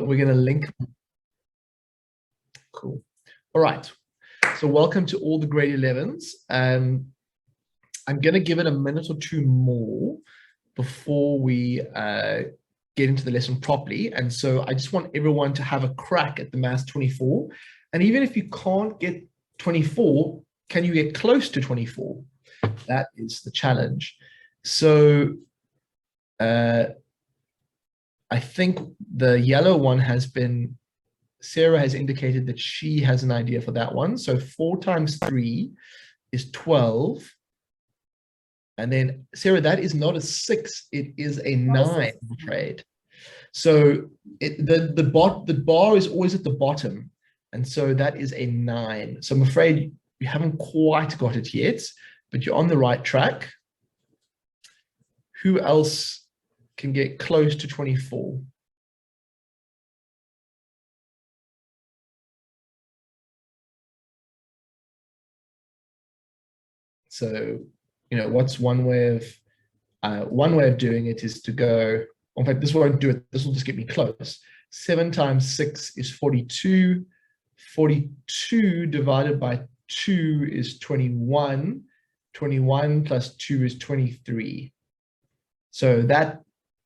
we're going to link. Cool. All right. So welcome to all the grade 11s. I'm going to give it a minute or two more before we get into the lesson properly. And so I just want everyone to have a crack at the Maths 24. And even if you can't get 24, can you get close to 24? That is the challenge. So I think the yellow one has been, Sarah has indicated that she has an idea for that one. So 4 times 3 is 12. And then, Sarah, that is not a 6, it is a 9, I'm afraid. So the bar is always at the bottom. And so that is a 9. So I'm afraid you haven't quite got it yet, but you're on the right track. Who else can get close to 24? So, you know, what's one way of doing it is to go, in fact, this won't do it. This will just get me close. 7 times 6 is 42. 42 divided by 2 is 21. 21 plus 2 is 23. So that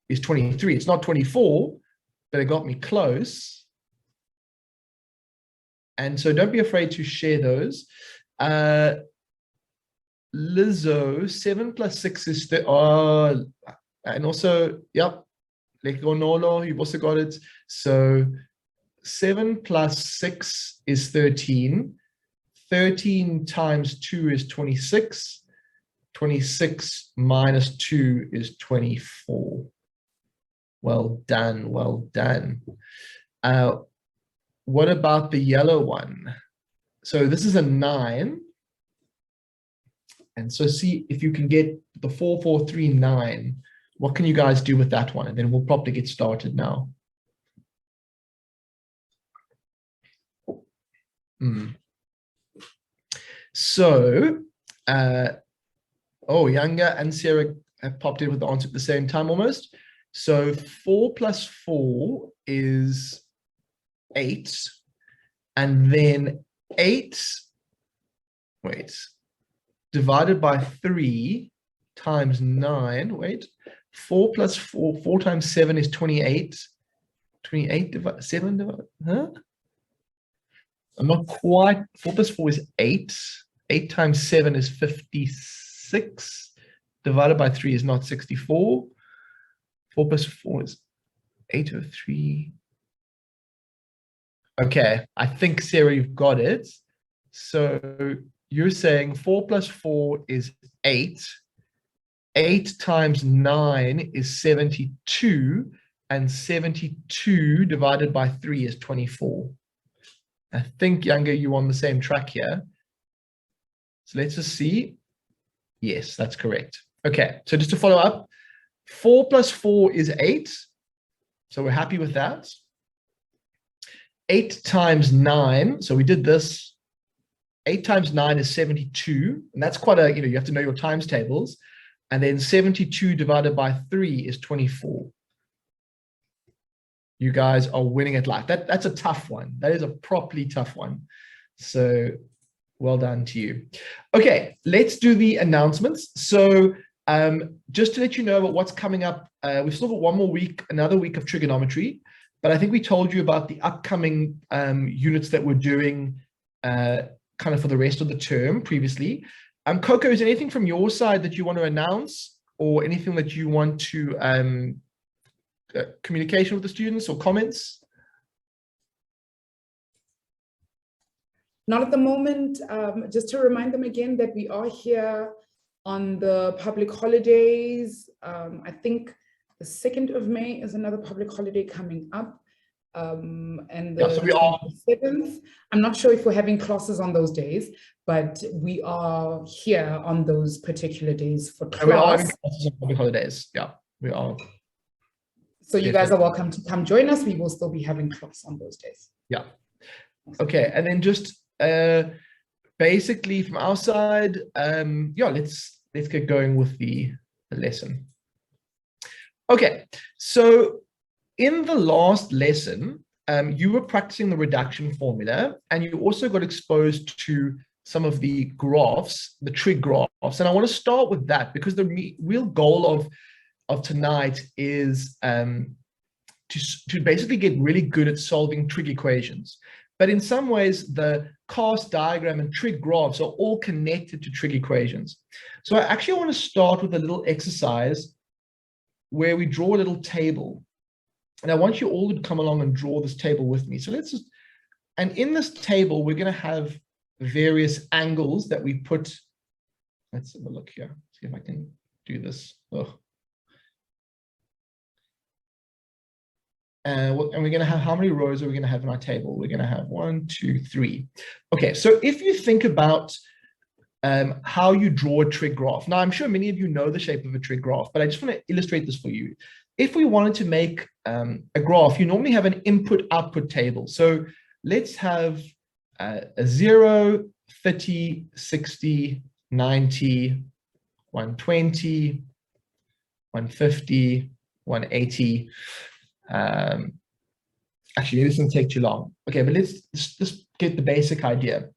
is 23. It's not 24, but it got me close. And so don't be afraid to share those. Lizzo, 7 plus 6 is and also, yep, Lekonolo, you've also got it. So 7 plus 6 is 13. 13 times 2 is 26. 26 minus 2 is 24. Well done, well done. What about the yellow one? So this is a 9. And so see if you can get the 4, 4, 3, 9. What can you guys do with that one? And then we'll probably get started now. So, Younger and Sarah have popped in with the answer at the same time almost. So 4 plus 4 is 8. And then 8, divided by 3 times 9, 4 plus 4, 4 times 7 is 28. 28 divided, 7 divided, I'm not quite, 4 plus 4 is 8. 8 times 7 is 56. Divided by 3 is not 64. 4 plus 4 is 8 over 3. Okay, I think, Sarah, you've got it. So you're saying 4 plus 4 is 8. 8 times 9 is 72. And 72 divided by 3 is 24. I think, Younger, you're on the same track here. So let's just see. Yes, that's correct. Okay, so just to follow up, 4 plus 4 is 8. So we're happy with that. 8 times 9, so we did this. 8 times 9 is 72. And that's quite a, you have to know your times tables. And then 72 divided by 3 is 24. You guys are winning at life. That's a tough one. That is a properly tough one. So well done to you. Okay, let's do the announcements. So just to let you know about what's coming up, we've still got one more week, another week of trigonometry, but I think we told you about the upcoming units that we're doing kind of for the rest of the term previously. Coco, is there anything from your side that you want to announce or anything that you want to communication with the students or comments? Not at the moment. Just to remind them again that we are here on the public holidays. I think the 2nd of May is another public holiday coming up. And the 27th. I'm not sure if we're having classes on those days, but we are here on those particular days for class. We are having classes on public holidays. Yeah, we are. So you guys are welcome to come join us. We will still be having class on those days. Yeah. Okay, and then just basically from our side, yeah, let's get going with the lesson. Okay, so in the last lesson, you were practicing the reduction formula, and you also got exposed to some of the graphs, the trig graphs. And I want to start with that because the real goal of tonight is to basically get really good at solving trig equations. But in some ways, the cast diagram and trig graphs are all connected to trig equations. So I actually want to start with a little exercise where we draw a little table. And I want you all to come along and draw this table with me. So let's just, and in this table, we're going to have various angles that we put. Let's have a look here. See if I can do this. And we're going to have, how many rows are we going to have in our table? We're going to have 1, 2, 3. Okay, so if you think about how you draw a trig graph. Now, I'm sure many of you know the shape of a trig graph, but I just want to illustrate this for you. If we wanted to make a graph, you normally have an input-output table. So let's have a 0, 30, 60, 90, 120, 150, 180. Actually, this doesn't take too long. Okay, but let's just get the basic idea.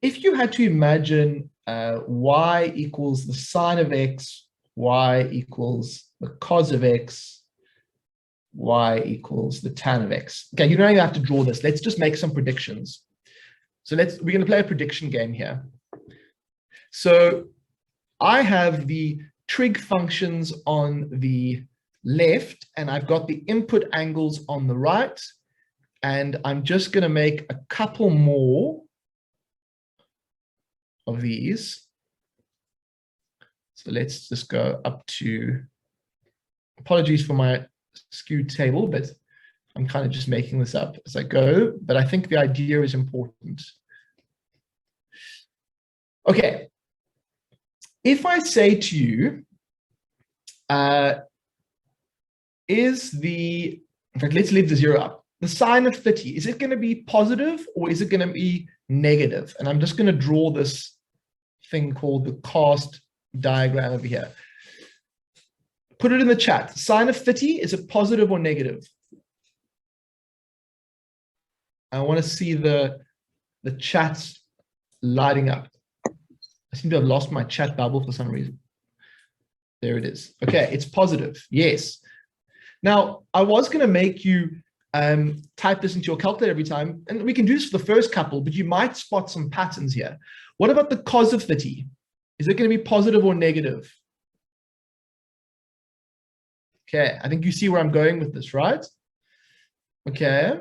If you had to imagine y equals the sine of x, y equals the cos of x, y equals the tan of x. Okay, you don't even have to draw this. Let's just make some predictions. So we're going to play a prediction game here. So I have the trig functions on the left, and I've got the input angles on the right, and I'm just going to make a couple more of these. So let's just go up to, apologies for my skewed table, but I'm kind of just making this up as I go, but I think the idea is important. Okay, if I say to you, in fact, let's leave the 0 up. The sine of 30, is it going to be positive or is it going to be negative? And I'm just going to draw this thing called the cast diagram over here. Put it in the chat. Sine of 30, is it positive or negative? I want to see the chats lighting up. I seem to have lost my chat bubble for some reason. There it is. Okay, it's positive. Yes. Now, I was going to make you type this into your calculator every time, and we can do this for the first couple, but you might spot some patterns here. What about the cos of 30? Is it going to be positive or negative? Okay, I think you see where I'm going with this, right? Okay.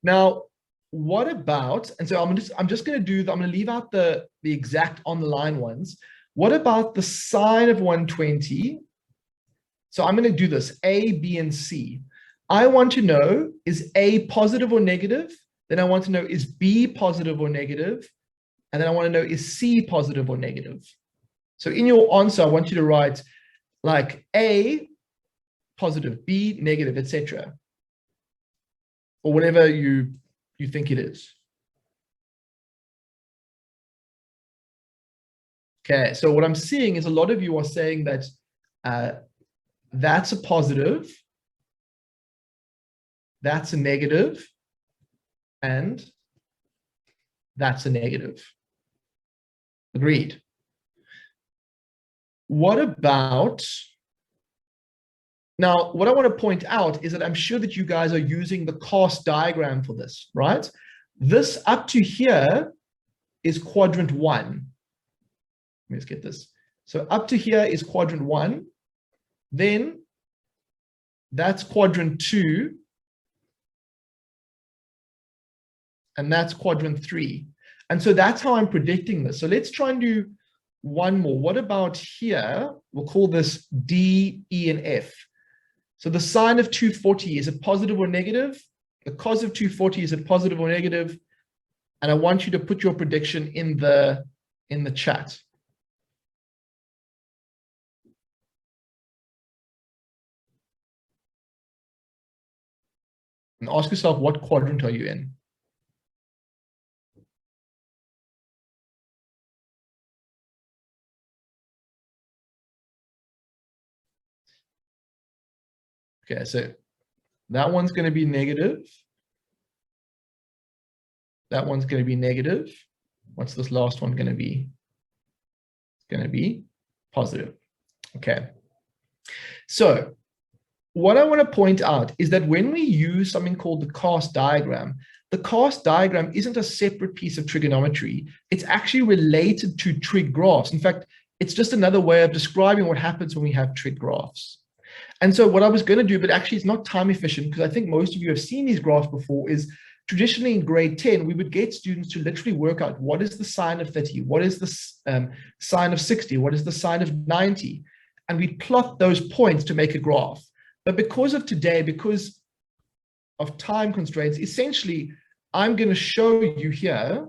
Now, what about, and so I'm just going to leave out the exact on the line ones. What about the sine of 120? So I'm going to do this, A, B, and C. I want to know, is A positive or negative? Then I want to know, is B positive or negative? And then I want to know, is C positive or negative? So in your answer, I want you to write like A positive, B negative, etc. Or whatever you think it is. Okay, so what I'm seeing is a lot of you are saying that that's a positive, that's a negative, and that's a negative. Agreed. What about, now what I want to point out is that I'm sure that you guys are using the cast diagram for this, right? This up to here is quadrant 1. Let me just get this. So up to here is quadrant 1. Then that's quadrant 2. And that's quadrant 3. And so that's how I'm predicting this. So let's try and do one more. What about here? We'll call this D, E, and F. So the sine of 240, is it positive or negative? The cos of 240, is it positive or negative? And I want you to put your prediction in the chat. And ask yourself, what quadrant are you in? Okay, so That one's going to be negative. That one's going to be negative. What's this last one going to be? It's going to be positive. Okay. So what I want to point out is that when we use something called the cast diagram isn't a separate piece of trigonometry. It's actually related to trig graphs. In fact, it's just another way of describing what happens when we have trig graphs. And so what I was going to do, but actually it's not time efficient, because I think most of you have seen these graphs before, is traditionally in grade 10, we would get students to literally work out what is the sine of 30, what is the sine of 60, what is the sine of 90, and we'd plot those points to make a graph. But because of today, because of time constraints, essentially, I'm going to show you here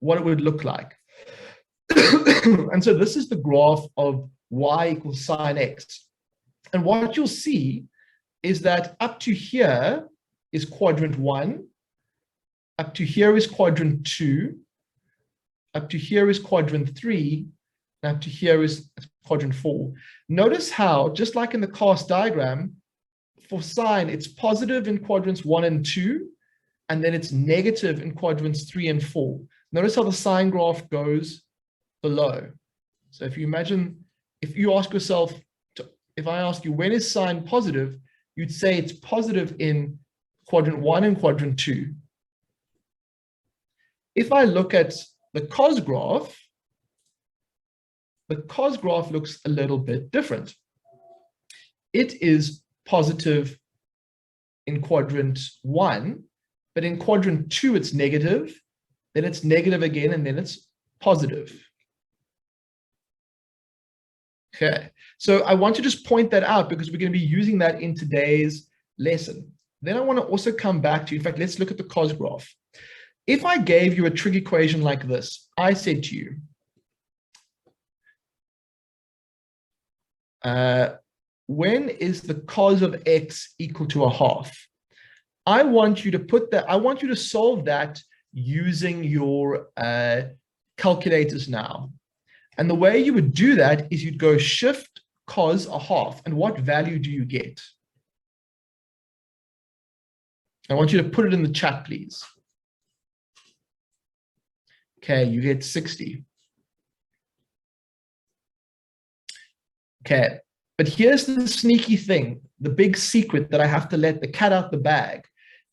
what it would look like. And so this is the graph of y equals sine x. And what you'll see is that up to here is quadrant 1, up to here is quadrant 2, up to here is quadrant 3, and up to here is quadrant 4. Notice how, just like in the cast diagram, for sine, it's positive in quadrants 1 and 2, and then it's negative in quadrants 3 and 4. Notice how the sine graph goes below. So if you imagine, if you ask yourself, if I ask you, when is sine positive, you'd say it's positive in quadrant 1 and quadrant 2. If I look at the cos graph looks a little bit different. It is positive in quadrant 1, but in quadrant 2, it's negative, then it's negative again, and then it's positive. Okay, so I want to just point that out because we're going to be using that in today's lesson. Then I want to also come back to, in fact, let's look at the cos graph. If I gave you a trig equation like this, I said to you, when is the cos of x equal to a half? I want you to put that, I want you to solve that using your calculators now. And the way you would do that is you'd go shift cos a half. And what value do you get? I want you to put it in the chat, please. Okay, you get 60. Okay, but here's the sneaky thing, the big secret that I have to let the cat out the bag,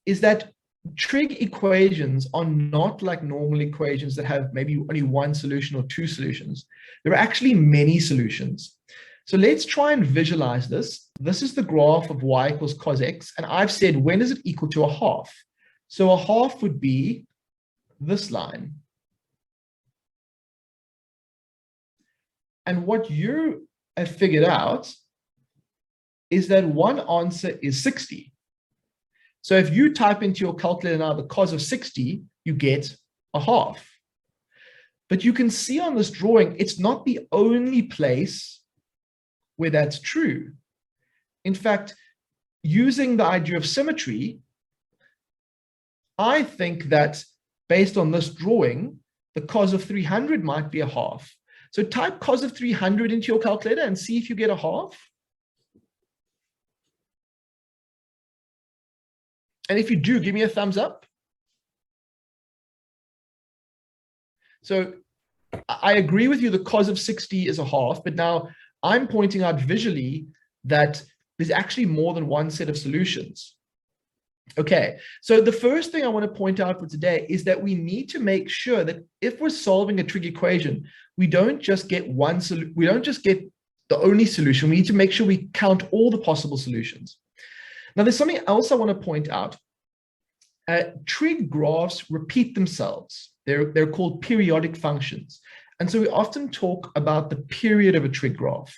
is that trig equations are not like normal equations that have maybe only one solution or two solutions. There are actually many solutions. So let's try and visualize this. This is the graph of y equals cos x, and I've said, when is it equal to a half? So a half would be this line. And what you have figured out is that one answer is 60. So if you type into your calculator now the cos of 60, you get a half. But you can see on this drawing, it's not the only place where that's true. In fact, using the idea of symmetry, I think that based on this drawing, the cos of 300 might be a half. So type cos of 300 into your calculator and see if you get a half. And if you do, give me a thumbs up. So I agree with you, the cos of 60 is a half, but now I'm pointing out visually that there's actually more than one set of solutions. Okay, so the first thing I want to point out for today is that we need to make sure that if we're solving a trig equation, we don't just get one solution, we don't just get the only solution, we need to make sure we count all the possible solutions. Now, there's something else I want to point out. Trig graphs repeat themselves. They're called periodic functions. And so we often talk about the period of a trig graph.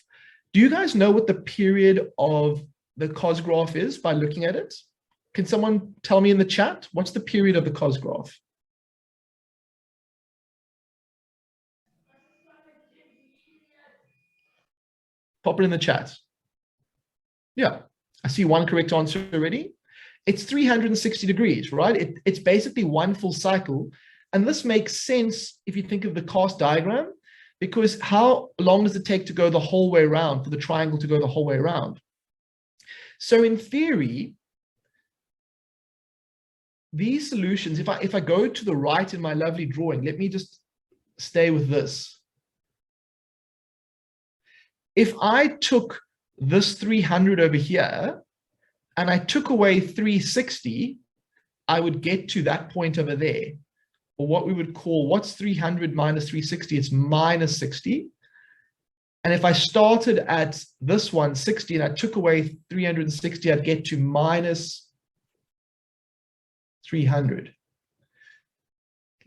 Do you guys know what the period of the cos graph is by looking at it? Can someone tell me in the chat? What's the period of the cos graph? Pop it in the chat. Yeah, I see one correct answer already. It's 360 degrees, right? It's basically one full cycle. And this makes sense if you think of the cast diagram, because how long does it take to go the whole way around, for the triangle to go the whole way around? So in theory, these solutions, if I go to the right in my lovely drawing, let me just stay with this. If I took this 300 over here and I took away 360, I would get to that point over there, or what we would call, what's 300 minus 360? It's minus 60. And if I started at this one, 60, and I took away 360, I'd get to minus 300.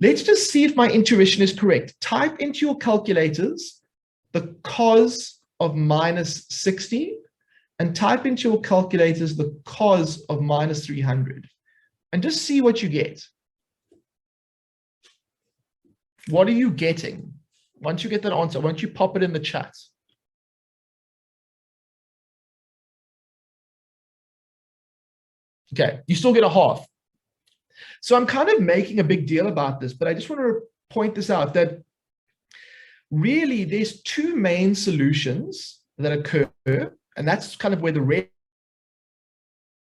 Let's just see if my intuition is correct. Type into your calculators the cos of minus 60 and type into your calculators the cos of minus 300 and just see what you get. What are you getting? Once you get that answer, why don't you pop it in the chat? Okay, you still get a half. So I'm kind of making a big deal about this, but I just want to point this out that really there's two main solutions that occur, and that's kind of where the red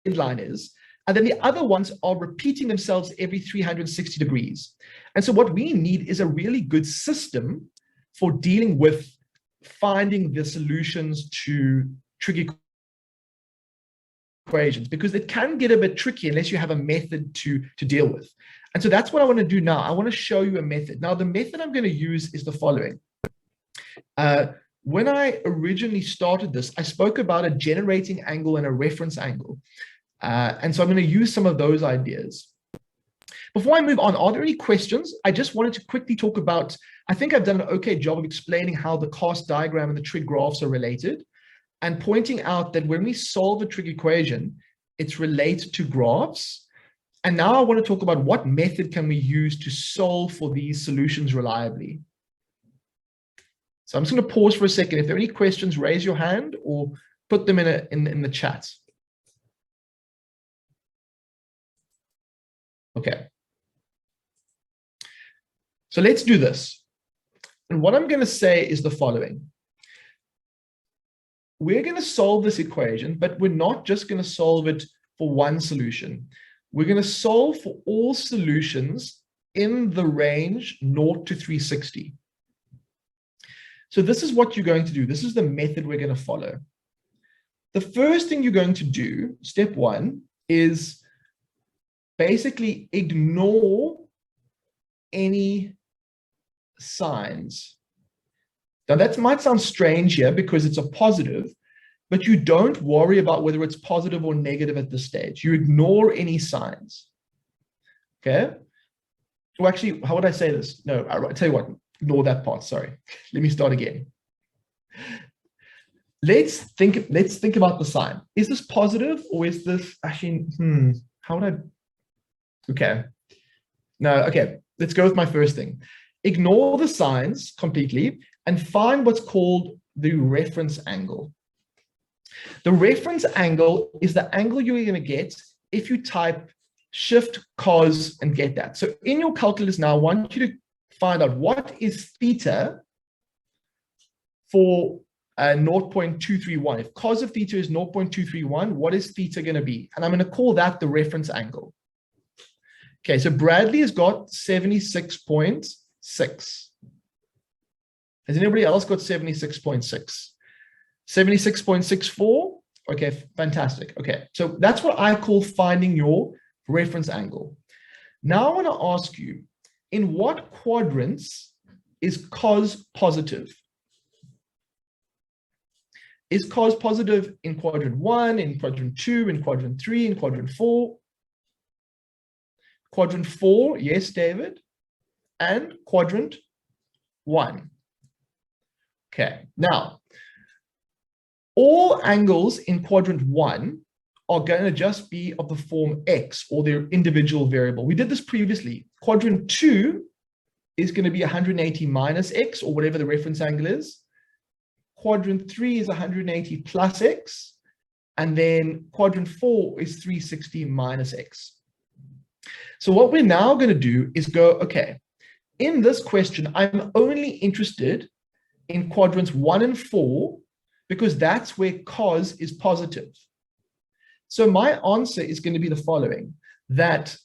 line is. And then the other ones are repeating themselves every 360 degrees. And so what we need is a really good system for dealing with finding the solutions to trig equations, because it can get a bit tricky unless you have a method to deal with. And so that's what I want to do now. I want to show you a method. Now, the method I'm going to use is the following. When I originally started this, I spoke about a generating angle and a reference angle. And so I'm going to use some of those ideas. Before I move on, are there any questions? I just wanted to quickly talk about, I think I've done an okay job of explaining how the cast diagram and the trig graphs are related, and pointing out that when we solve a trig equation, it's related to graphs. And now I want to talk about what method can we use to solve for these solutions reliably. So I'm just going to pause for a second. If there are any questions, raise your hand or put them in the chat. Okay. So let's do this. And what I'm going to say is the following. We're going to solve this equation, but we're not just going to solve it for one solution. We're going to solve for all solutions in the range 0 to 360. So this is what you're going to do. This is the method we're going to follow. The first thing you're going to do, step one, is basically ignore any signs. Now that might sound strange here because it's a positive, but you don't worry about whether it's positive or negative at this stage. You ignore any signs. Okay? Well, actually, how would I say this? No, I'll tell you what, ignore that part, sorry. Let me start again. Let's think about the sign. Is this positive or is this actually, how would I, okay. No, okay, let's go with my first thing. Ignore the signs completely and find what's called the reference angle. The reference angle is the angle you're going to get if you type shift cos and get that. So in your calculus now, I want you to find out what is theta for 0.231. If cos of theta is 0.231, what is theta going to be? And I'm going to call that the reference angle. Okay, so Bradley has got 76.6. Has anybody else got 76.6? 76.64? Okay, fantastic. Okay, so that's what I call finding your reference angle. Now I want to ask you, in what quadrants is cos positive? Is cos positive in quadrant 1, in quadrant 2, in quadrant 3, in quadrant 4? Quadrant 4, yes, David. And quadrant 1. Okay, now, all angles in quadrant 1 are going to just be of the form x, or their individual variable. We did this previously. Quadrant 2 is going to be 180 minus x, or whatever the reference angle is. Quadrant 3 is 180 plus x. And then quadrant 4 is 360 minus x. So what we're now going to do is go, okay, in this question, I'm only interested in quadrants 1 and 4 because that's where cos is positive. So my answer is going to be the following, that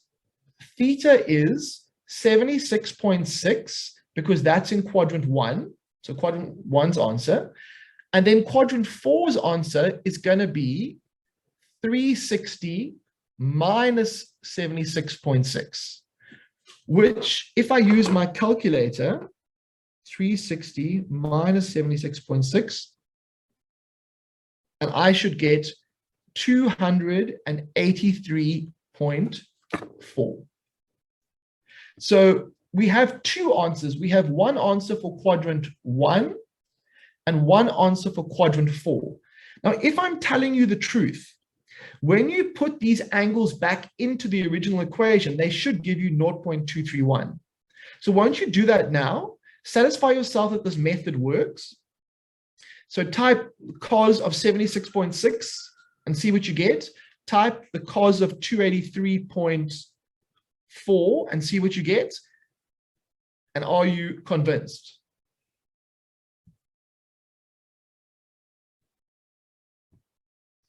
theta is 76.6 because that's in quadrant 1. So quadrant 1's answer. And then quadrant 4's answer is going to be 360 minus 76.6, which if I use my calculator, 360 minus 76.6, and I should get 283.4. So we have two answers. We have one answer for quadrant 1 and one answer for quadrant 4. Now, if I'm telling you the truth, when you put these angles back into the original equation, they should give you 0.231. So won't you do that now? Satisfy yourself that this method works. So type cos of 76.6 and see what you get. Type the cos of 283.4 and see what you get. And are you convinced?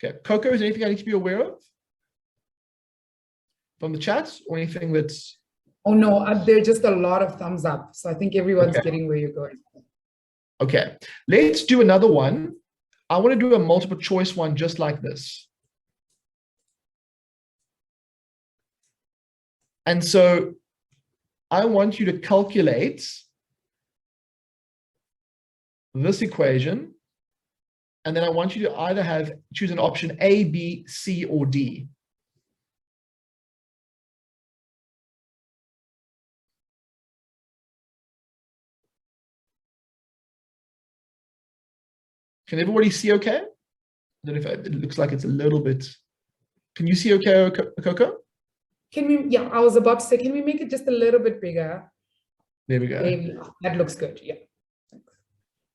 Okay, Coco, is there anything I need to be aware of from the chat or anything that's... Oh no, there are just a lot of thumbs up. So I think everyone's Okay. getting where you're going. Okay, let's do another one. I want to do a multiple choice one just like this. And so I want you to calculate this equation. And then I want you to either choose an option A, B, C, or D. Can everybody see okay? I don't know if it looks like it's a little bit. Can you see okay, Coco? Can we, yeah, I was about to say, can we make it just a little bit bigger? There we go. Maybe. That looks good, yeah.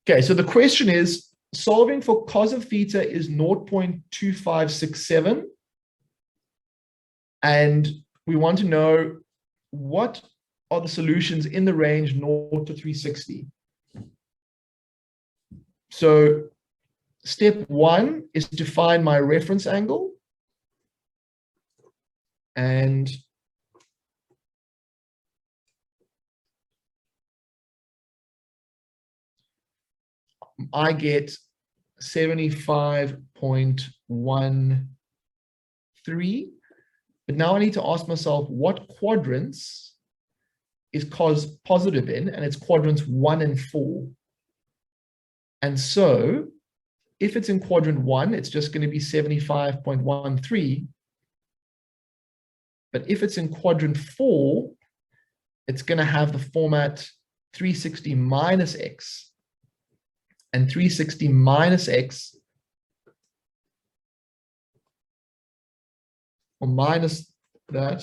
Okay, so the question is, solving for cos of theta is 0.2567. And we want to know what are the solutions in the range 0 to 360. So step 1 is to find my reference angle. And I get 75.13. But now I need to ask myself, what quadrants is cos positive in? And it's quadrants 1 and 4. And so if it's in quadrant 1, it's just going to be 75.13. But if it's in quadrant 4, it's going to have the format 360 minus x. And 360 minus x, or minus that,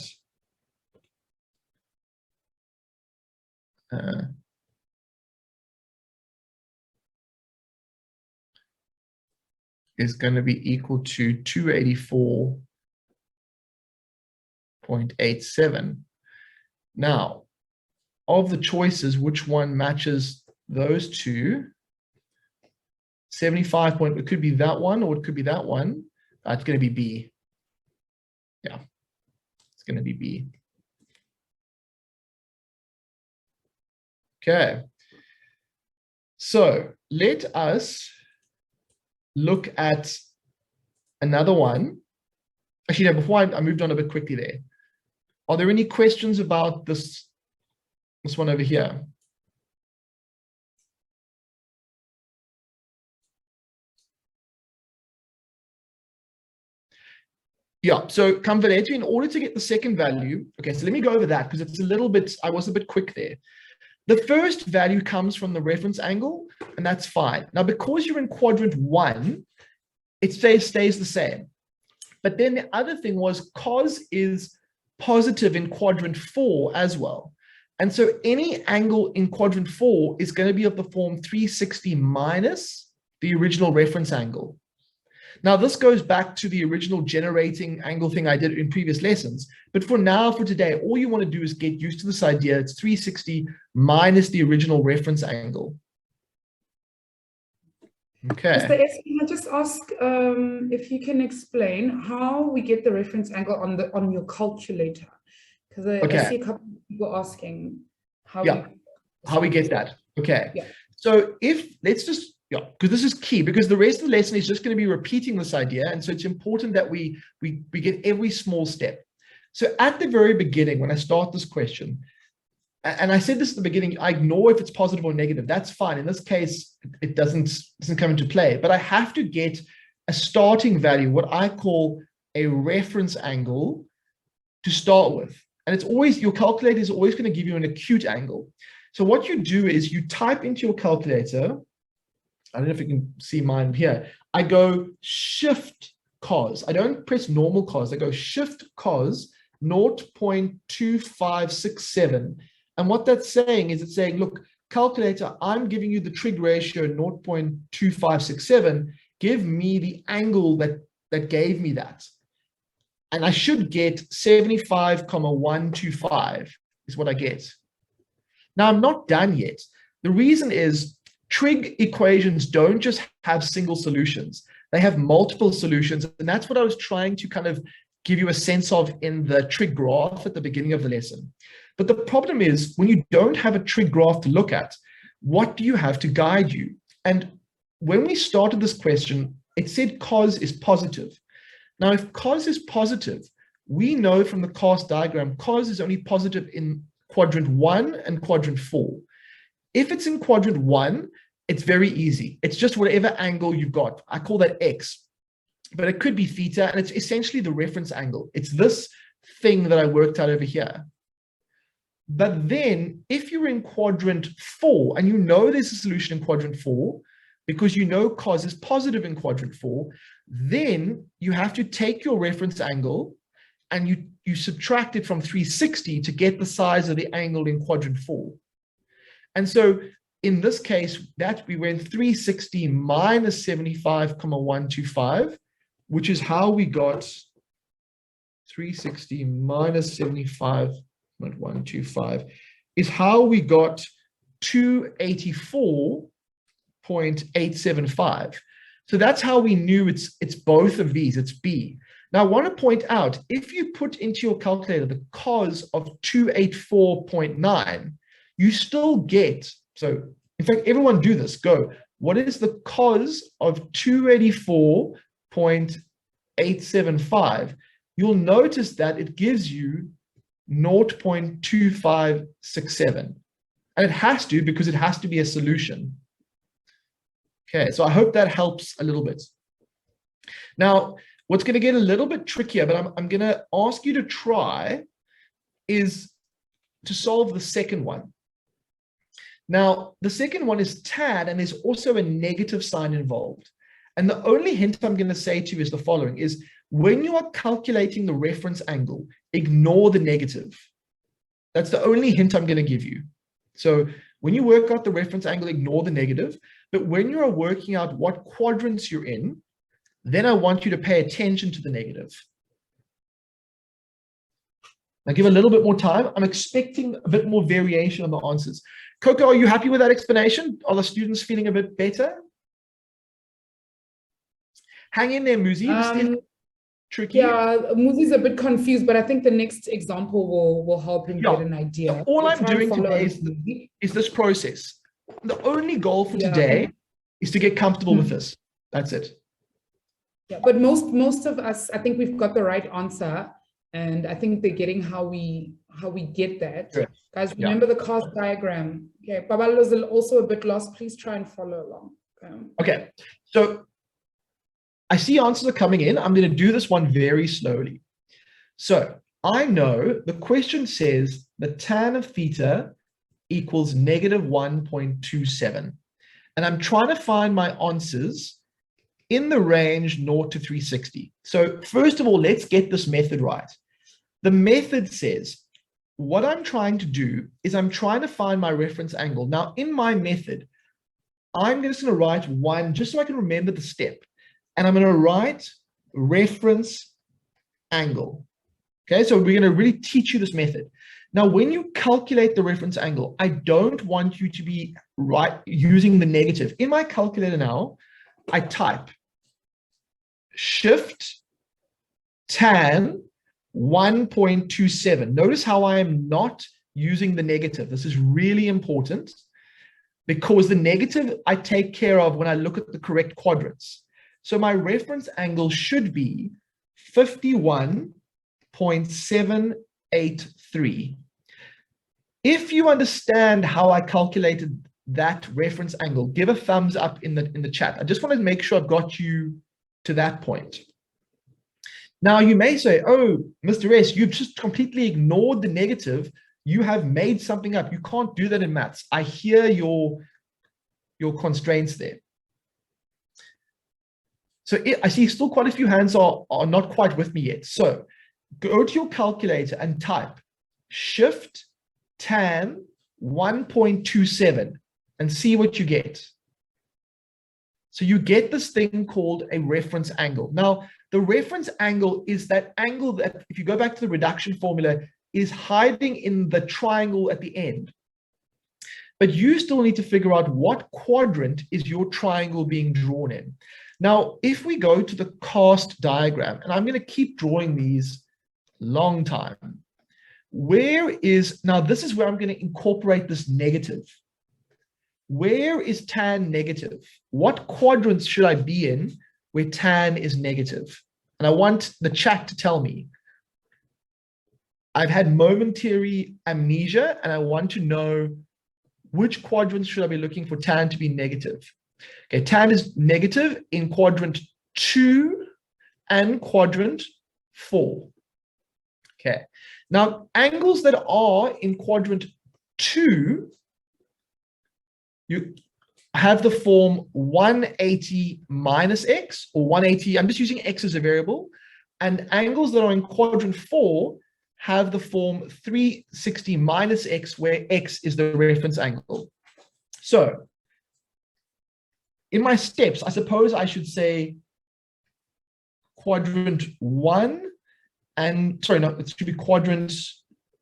is going to be equal to 284.87. Now, of the choices, which one matches those two? 75 point, it could be that one or it could be that one. It's going to be B. Yeah, it's going to be B. Okay. So let us look at another one. Actually, no, before I moved on a bit quickly there. Are there any questions about this one over here? Yeah, so converted in order to get the second value. Okay, so let me go over that because it's a little bit, I was a bit quick there. The first value comes from the reference angle, and that's fine. Now, because you're in quadrant 1, it stays the same. But then the other thing was cos is positive in quadrant 4 as well. And so any angle in quadrant 4 is going to be of the form 360 minus the original reference angle. Now, this goes back to the original generating angle thing I did in previous lessons. But for now, for today, all you want to do is get used to this idea. It's 360 minus the original reference angle. Okay. Mr. S, can I just ask if you can explain how we get the reference angle on your calculator? Because I see a couple of people asking how we get that. Okay. Yeah. So let's just, because this is key, because the rest of the lesson is just going to be repeating this idea. And so it's important that we get every small step. So at the very beginning, when I start this question, and I said this at the beginning, I ignore if it's positive or negative. That's fine. In this case, it doesn't come into play, but I have to get a starting value, what I call a reference angle to start with. And it's always, your calculator is always going to give you an acute angle. So what you do is you type into your calculator, I don't know if you can see mine here. I go shift cos. I don't press normal cos. I go shift cos 0.2567. And what that's saying is it's saying, look, calculator, I'm giving you the trig ratio 0.2567. Give me the angle that gave me that. And I should get 75,125 is what I get. Now, I'm not done yet. The reason is trig equations don't just have single solutions. They have multiple solutions. And that's what I was trying to kind of give you a sense of in the trig graph at the beginning of the lesson. But the problem is when you don't have a trig graph to look at, what do you have to guide you? And when we started this question, it said cos is positive. Now, if cos is positive, we know from the cos diagram, cos is only positive in quadrant 1 and quadrant 4. If it's in quadrant 1, it's very easy. It's just whatever angle you've got. I call that x, but it could be theta, and it's essentially the reference angle. It's this thing that I worked out over here. But then if you're in quadrant 4, and you know there's a solution in quadrant 4, because you know cos is positive in quadrant 4, then you have to take your reference angle and you subtract it from 360 to get the size of the angle in quadrant 4. And so in this case, that we went 360 minus 75,125, which is how we got 360 minus 75,125 is how we got 284.875. So that's how we knew it's both of these, it's B. Now I want to point out, if you put into your calculator the cos of 284.9, you still get, so in fact, everyone do this, go. What is the cos of 284.875? You'll notice that it gives you 0.2567. And it has to, because it has to be a solution. Okay, so I hope that helps a little bit. Now, what's going to get a little bit trickier, but I'm going to ask you to try, is to solve the second one. Now, the second one is tan, and there's also a negative sign involved. And the only hint I'm going to say to you is the following, is when you are calculating the reference angle, ignore the negative. That's the only hint I'm going to give you. So when you work out the reference angle, ignore the negative. But when you are working out what quadrants you're in, then I want you to pay attention to the negative. Now give a little bit more time. I'm expecting a bit more variation on the answers. Coco, are you happy with that explanation? Are the students feeling a bit better? Hang in there, Muzi. This is tricky. Yeah, Muzi's a bit confused, but I think the next example will help him get an idea. So all I'm doing today is this process. The only goal for today is to get comfortable with this. That's it. Yeah, but most of us, I think we've got the right answer, and I think they're getting how we get that. Sure. Guys, remember the cos diagram. Okay, Babalo is also a bit lost. Please try and follow along. Okay, so I see answers are coming in. I'm going to do this one very slowly. So I know the question says the tan of theta equals negative 1.27. And I'm trying to find my answers in the range 0 to 360. So first of all, let's get this method right. The method says, what I'm trying to do is I'm trying to find my reference angle. Now in my method, I'm just going to write 1 just so I can remember the step. And I'm going to write reference angle. Okay, so we're going to really teach you this method. Now, when you calculate the reference angle, I don't want you to be using the negative. In my calculator now, I type shift tan 1.27. Notice how I am not using the negative. This is really important because the negative I take care of when I look at the correct quadrants. So my reference angle should be 51.783. If you understand how I calculated that reference angle, give a thumbs up in the chat. I just want to make sure I've got you to that point. Now you may say, oh, Mr. S, you've just completely ignored the negative. You have made something up. You can't do that in maths. I hear your constraints there. So I see still quite a few hands are not quite with me yet. So go to your calculator and type shift tan 1.27 and see what you get. So you get this thing called a reference angle. Now, the reference angle is that angle that, if you go back to the reduction formula, is hiding in the triangle at the end. But you still need to figure out what quadrant is your triangle being drawn in. Now, if we go to the cast diagram, and I'm going to keep drawing these long time, now this is where I'm going to incorporate this negative. Where is tan negative? What quadrants should I be in where tan is negative? And I want the chat to tell me. I've had momentary amnesia, and I want to know which quadrants should I be looking for tan to be negative. Okay, tan is negative in quadrant 2 and quadrant 4. Okay, now angles that are in quadrant 2, you have the form 180 minus x, or 180, I'm just using x as a variable, and angles that are in quadrant 4 have the form 360 minus x, where x is the reference angle. So in my steps, I suppose I should say quadrant 1, and sorry, no, it should be quadrant,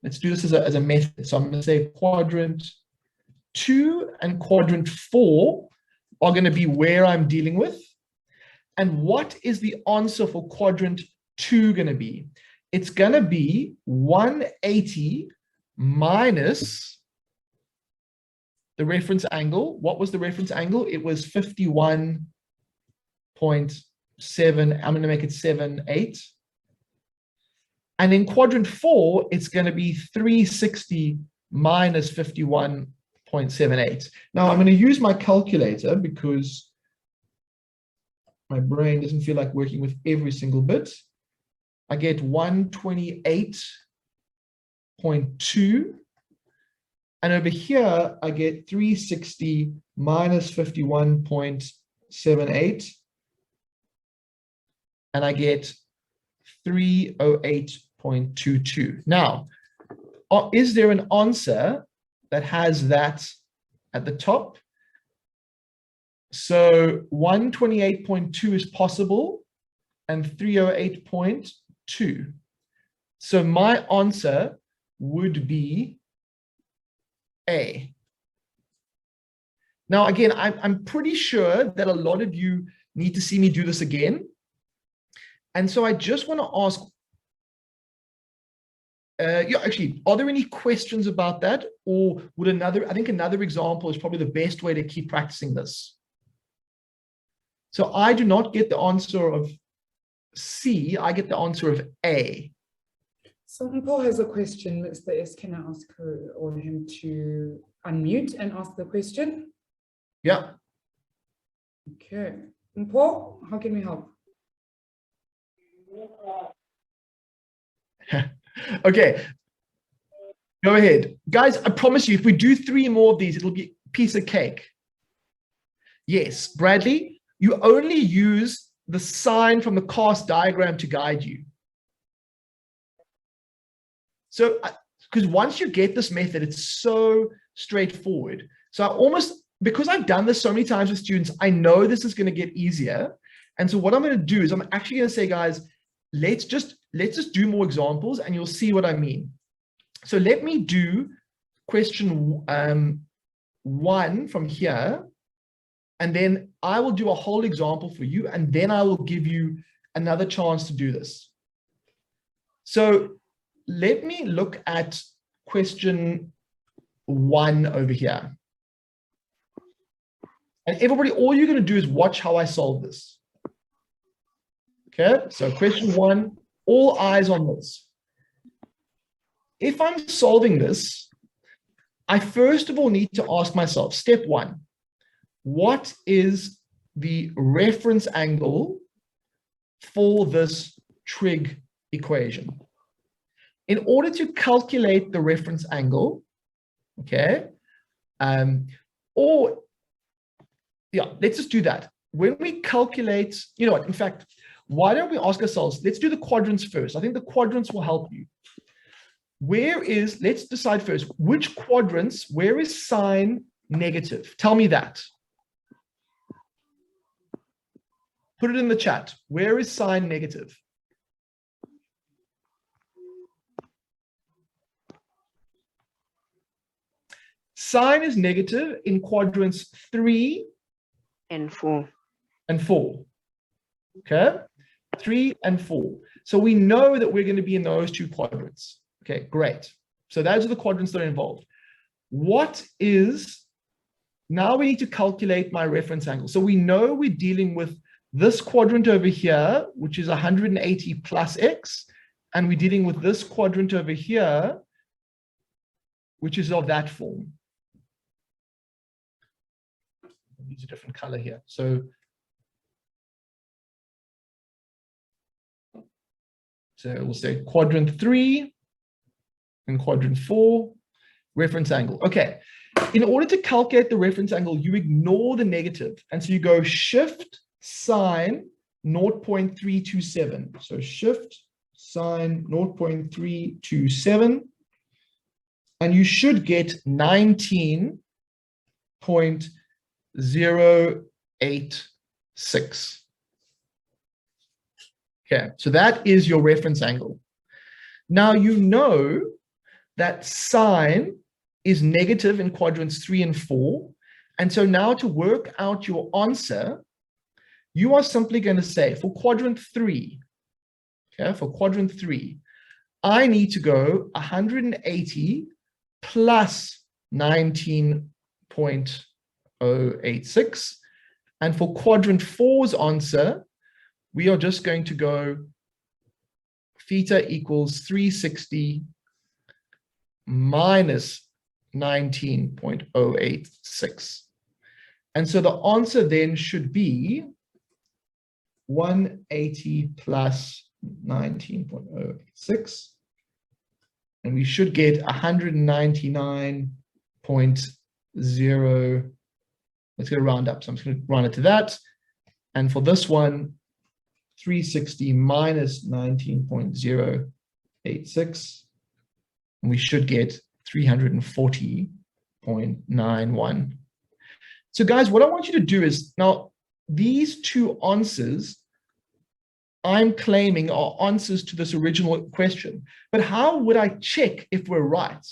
let's do this as a method. So I'm going to say quadrant 2 and quadrant 4 are going to be where I'm dealing with. And what is the answer for quadrant 2 going to be? It's going to be 180 minus the reference angle. What was the reference angle? It was 51.7. I'm going to make it 7.8. And in quadrant 4, it's going to be 360 minus 51.78. Now I'm going to use my calculator because my brain doesn't feel like working with every single bit. I get 128.2. And over here, I get 360 minus 51.78. And I get 308.22. Now, is there an answer that has that at the top? So 128.2 is possible and 308.2. So my answer would be A. Now, again, I'm pretty sure that a lot of you need to see me do this again. And so I just want to ask, yeah, actually, are there any questions about that? Or would I think another example is probably the best way to keep practicing this. So I do not get the answer of C, I get the answer of A. So Paul has a question, Mr. S. Can I ask her or him to unmute and ask the question? Yeah. Okay. Paul, how can we help? Okay. Go ahead. Guys, I promise you, if we do 3 more of these, it'll be a piece of cake. Yes, Bradley, you only use the sign from the cast diagram to guide you. So, because once you get this method, it's so straightforward. So I almost, because I've done this so many times with students, I know this is going to get easier. And so what I'm going to do is I'm actually going to say, guys, let's just do more examples and you'll see what I mean. So let me do question 1 from here. And then I will do a whole example for you, and then I will give you another chance to do this. So let me look at question 1 over here. And everybody, all you're going to do is watch how I solve this. Okay, so question 1, all eyes on this. If I'm solving this, I first of all need to ask myself, step 1, what is the reference angle for this trig equation? In order to calculate the reference angle, okay, let's just do that. When we calculate, you know what, in fact, why don't we ask ourselves, let's do the quadrants first. I think the quadrants will help you. Let's decide first, which quadrants, where is sign negative? Tell me that. Put it in the chat. Where is sign negative? Sign is negative in quadrants 3 and 4. And 4. Okay? 3 and 4. So we know that we're going to be in those 2 quadrants. Okay, great. So those are the quadrants that are involved. Now we need to calculate my reference angle. So we know we're dealing with this quadrant over here, which is 180 plus x, and we're dealing with this quadrant over here, which is of that form. I'll use a different color here. So we'll say quadrant 3 and quadrant 4, reference angle. Okay, in order to calculate the reference angle, you ignore the negative. And so you go shift sine 0.327. So shift sine 0.327. And you should get 19.086. Okay, so that is your reference angle. Now you know that sine is negative in quadrants 3 and 4. And so now to work out your answer, you are simply going to say for quadrant 3, okay, for quadrant 3, I need to go 180 plus 19.086. And for quadrant 4's answer, we are just going to go theta equals 360 minus 19.086. And so the answer then should be 180 plus 19.086. And we should get 199.0. Let's go round up. So I'm just going to round it to that. And for this one, 360 minus 19.086. And we should get 340.91. So guys, what I want you to do is, now these 2 answers I'm claiming are answers to this original question. But how would I check if we're right?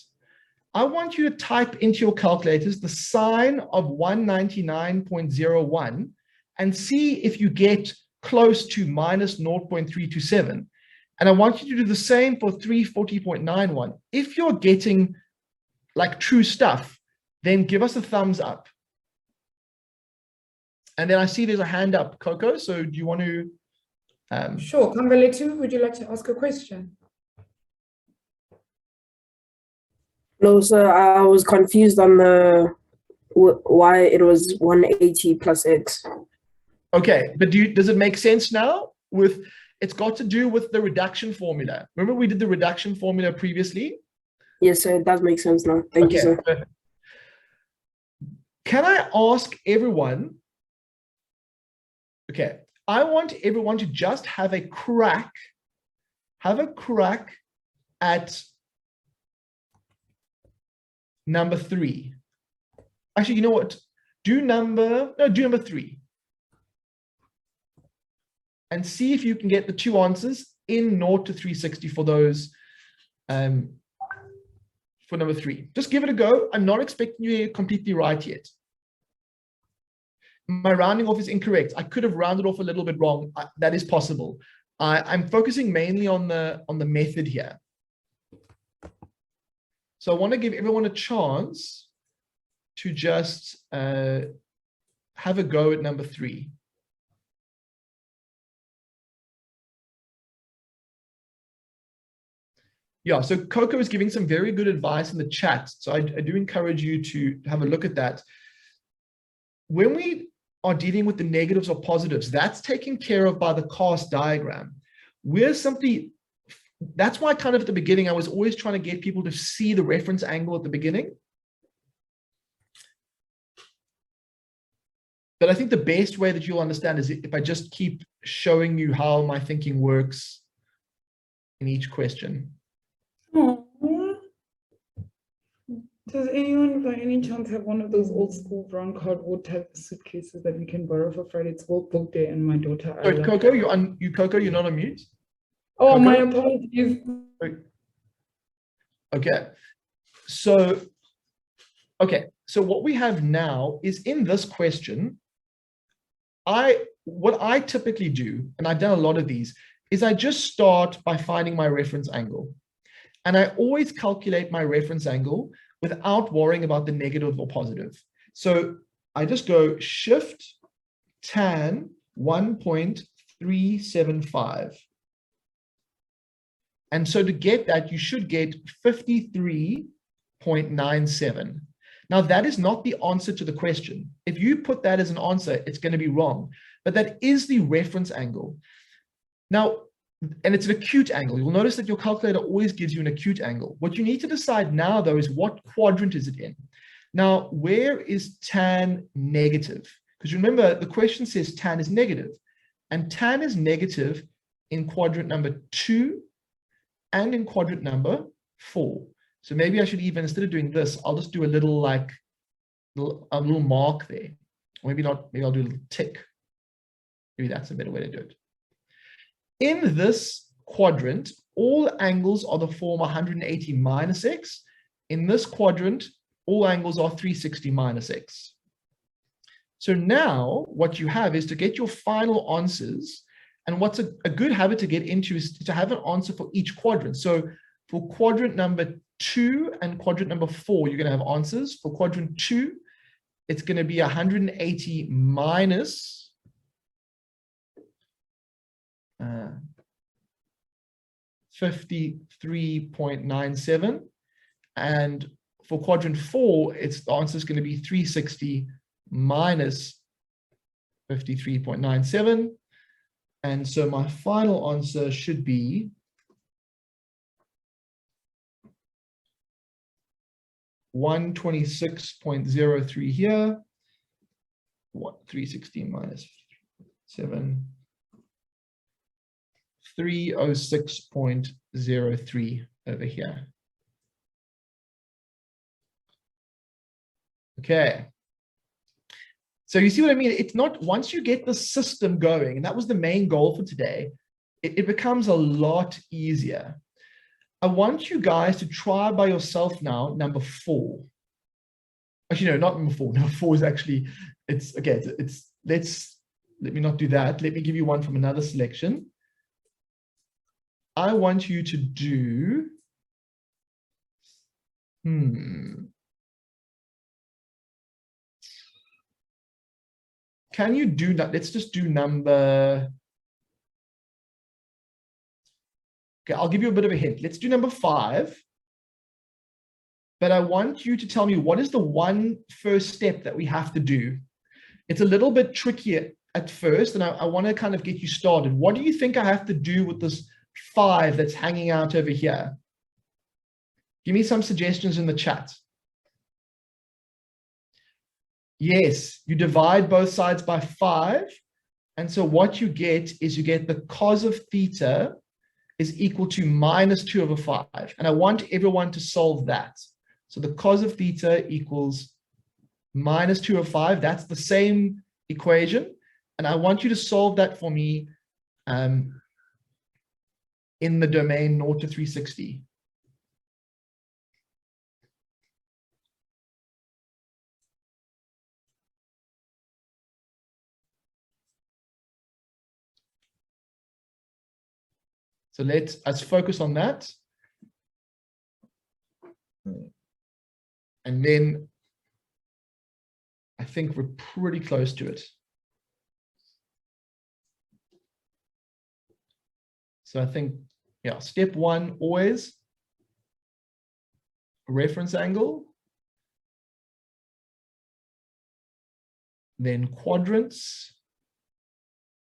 I want you to type into your calculators the sign of 199.01 and see if you get close to minus 0.327. And I want you to do the same for 340.91. If you're getting like true stuff, then give us a thumbs up. And then I see there's a hand up, Coco. So do you want to? Sure. Kambaletu, would you like to ask a question? No, sir, I was confused on why it was 180 plus x. Okay, but does it make sense now? It's got to do with the reduction formula. Remember we did the reduction formula previously? Yes, sir, it does make sense now. Thank you, sir. Can I ask everyone? Okay, I want everyone to just have a crack at number 3. Actually, you know what? Do number 3. And see if you can get the 2 answers in 0 to 360 for those, for number 3. Just give it a go. I'm not expecting you completely right yet. My rounding off is incorrect. I could have rounded off a little bit wrong. That is possible. I'm focusing mainly on the method here. So I want to give everyone a chance to just have a go at number 3. Yeah, so Coco is giving some very good advice in the chat. So I do encourage you to have a look at that. When we are dealing with the negatives or positives, that's taken care of by the cast diagram. We're simply, that's why kind of at the beginning, I was always trying to get people to see the reference angle at the beginning. But I think the best way that you'll understand is if I just keep showing you how my thinking works in each question. Aww. Does anyone by any chance have one of those old school brown cardboard type of suitcases that we can borrow for Friday? It's World Book Day and my daughter. Sorry, Coco, Coco, you're not on mute. Oh, Coco? my apologies. Okay. So what we have now is in this question, what I typically do, and I've done a lot of these, is I just start by finding my reference angle. And I always calculate my reference angle without worrying about the negative or positive. So I just go shift tan 1.375. And so to get that, you should get 53.97. Now, that is not the answer to the question. If you put that as an answer, it's going to be wrong. But that is the reference angle. Now, and it's an acute angle. You'll notice that your calculator always gives you an acute angle. What you need to decide now, though, is what quadrant is it in? Now, where is tan negative? Because remember, the question says tan is negative. And tan is negative in quadrant number 2 and in quadrant number 4. So maybe I should even, instead of doing this, I'll just do a little mark there. Or maybe not, maybe I'll do a little tick. Maybe that's a better way to do it. In this quadrant, all angles are the form 180 minus x. In this quadrant, all angles are 360 minus x. So now what you have is to get your final answers. And what's a good habit to get into is to have an answer for each quadrant. So for quadrant number 2 and quadrant number 4, you're going to have answers. For quadrant 2, it's going to be 180 minus 53.97. And for quadrant 4, the answer is going to be 360 minus 53.97. And so my final answer should be 126.03 here. What? 360 minus 7. 306.03 over here. Okay. So you see what I mean? It's not, once you get the system going, and that was the main goal for today, it becomes a lot easier. I want you guys to try by yourself now, number 4. Actually, no, not number 4. Number 4 is actually, let me not do that. Let me give you one from another selection. I want you to do, can you do that? Let's just do number, okay, I'll give you a bit of a hint. Let's do number 5. But I want you to tell me what is the one first step that we have to do. It's a little bit trickier at first, and I want to kind of get you started. What do you think I have to do with this 5 that's hanging out over here? Give me some suggestions in the chat. Yes, you divide both sides by 5. And so what you get is you get the cos of theta is equal to minus 2 over 5. And I want everyone to solve that. So the cos of theta equals minus 2 over 5. That's the same equation. And I want you to solve that for me in the domain 0 to 360. So let's focus on that. And then I think we're pretty close to it. So I think, yeah, step one, always reference angle, then quadrants,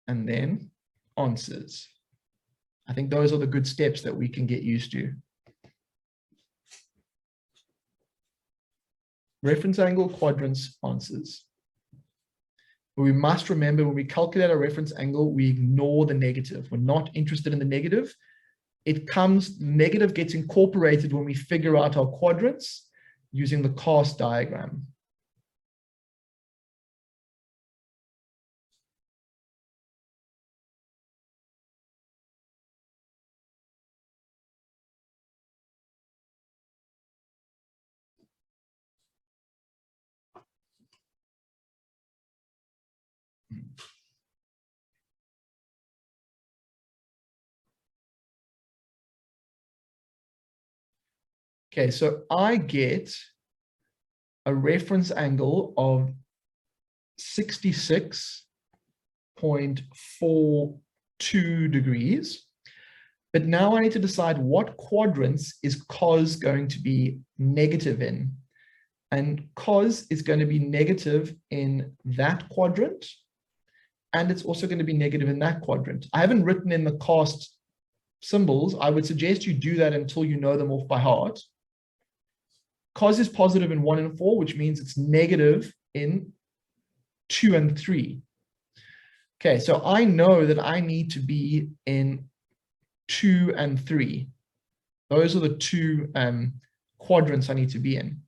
and then answers. I think those are the good steps that we can get used to. Reference angle, quadrants, answers. But we must remember when we calculate a reference angle, we ignore the negative. We're not interested in the negative. It comes, negative gets incorporated when we figure out our quadrants using the cast diagram. Okay, so I get a reference angle of 66.42 degrees. But now I need to decide what quadrants is cos going to be negative in. And cos is going to be negative in that quadrant. And it's also going to be negative in that quadrant. I haven't written in the cast symbols. I would suggest you do that until you know them off by heart. Cos is positive in 1 and 4, which means it's negative in 2 and 3. Okay, so I know that I need to be in 2 and 3. Those are the two quadrants I need to be in.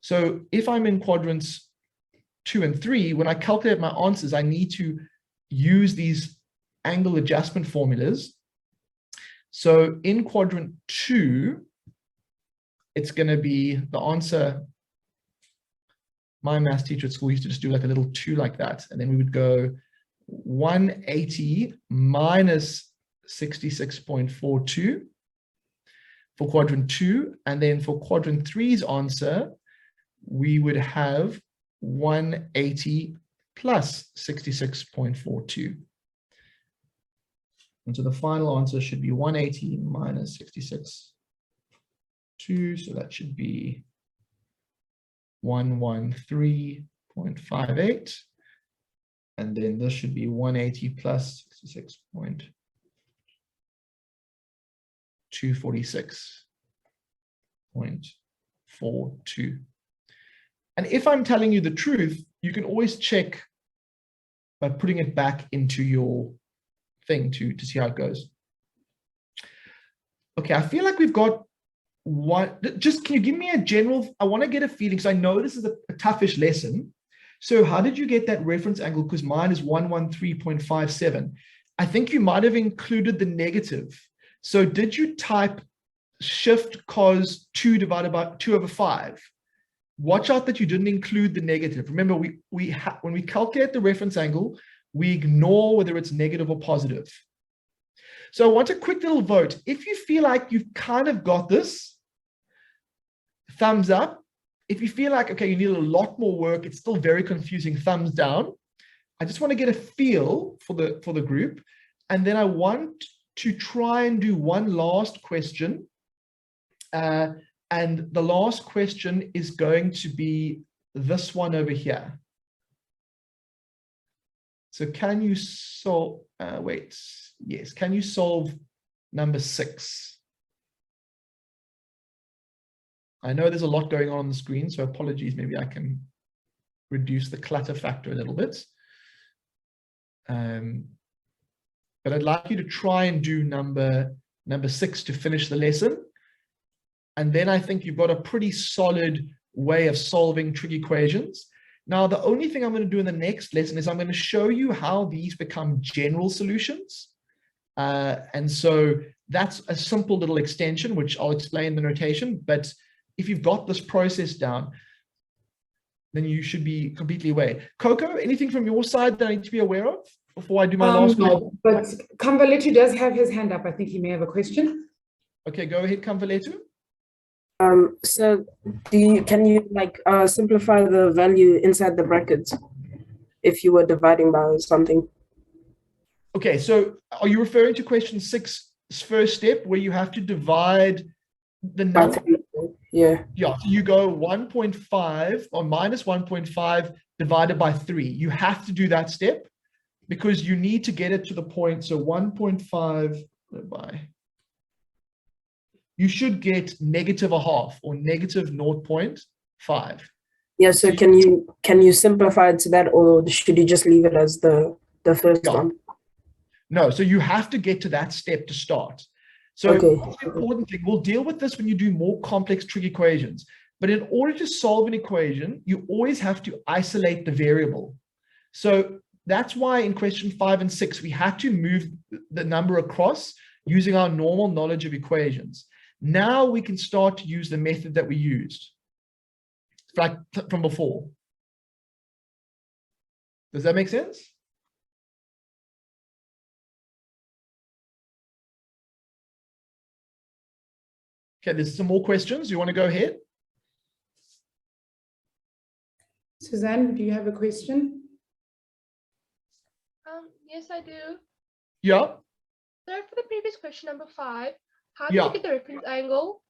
So if I'm in quadrants 2 and 3, when I calculate my answers, I need to use these angle adjustment formulas. So in quadrant 2, it's going to be the answer. My math teacher at school used to just do like a little 2 like that. And then we would go 180 minus 66.42 for quadrant 2. And then for quadrant 3's answer, we would have 180 plus 66.42. And so the final answer should be 180 minus 66.42. So that should be 113.58. And then this should be 180 plus 66.246.42. And if I'm telling you the truth, you can always check by putting it back into your thing to see how it goes. Okay, I feel like we've got one. Just can you give me a general, I want to get a feeling, because I know this is a toughish lesson. So how did you get that reference angle? Because mine is 113.57. I think you might have included the negative. So did you type shift cos 2 divided by 2 over 5? Watch out that you didn't include the negative. Remember, when we calculate the reference angle, we ignore whether it's negative or positive. So I want a quick little vote. If you feel like you've kind of got this, thumbs up. If you feel like, okay, you need a lot more work, it's still very confusing, thumbs down. I just want to get a feel for the group. And then I want to try and do one last question. And the last question is going to be this one over here. So can you solve, yes, can you solve number 6? I know there's a lot going on the screen, so apologies, maybe I can reduce the clutter factor a little bit. But I'd like you to try and do number 6 to finish the lesson. And then I think you've got a pretty solid way of solving trig equations. Now, the only thing I'm going to do in the next lesson is I'm going to show you how these become general solutions. And so that's a simple little extension, which I'll explain the notation. But if you've got this process down, then you should be completely aware. Coco, anything from your side that I need to be aware of before I do my last question? No, but Kamvaletu does have his hand up. I think he may have a question. Okay, go ahead, Kamvaletu. So can you like simplify the value inside the brackets if you were dividing by something? Okay, so are you referring to question 6's first step where you have to divide the number? Yeah. Yeah, so you go 1.5 or minus 1.5 divided by 3. You have to do that step because you need to get it to the point. So 1.5 by, you should get negative a half or negative 0.5. Yeah, so can you simplify it to that, or should you just leave it as the first one? No, so you have to get to that step to start. So okay. the important thing, we'll deal with this when you do more complex trig equations. But in order to solve an equation, you always have to isolate the variable. So that's why in question 5 and 6, we had to move the number across using our normal knowledge of equations. Now we can start to use the method that we used, like from before. Does that make sense? Okay, there's some more questions. You want to go ahead? Suzanne, do you have a question? Yes, I do. Yeah. So for the previous question, number 5, how do Yeah. you get the reference angle?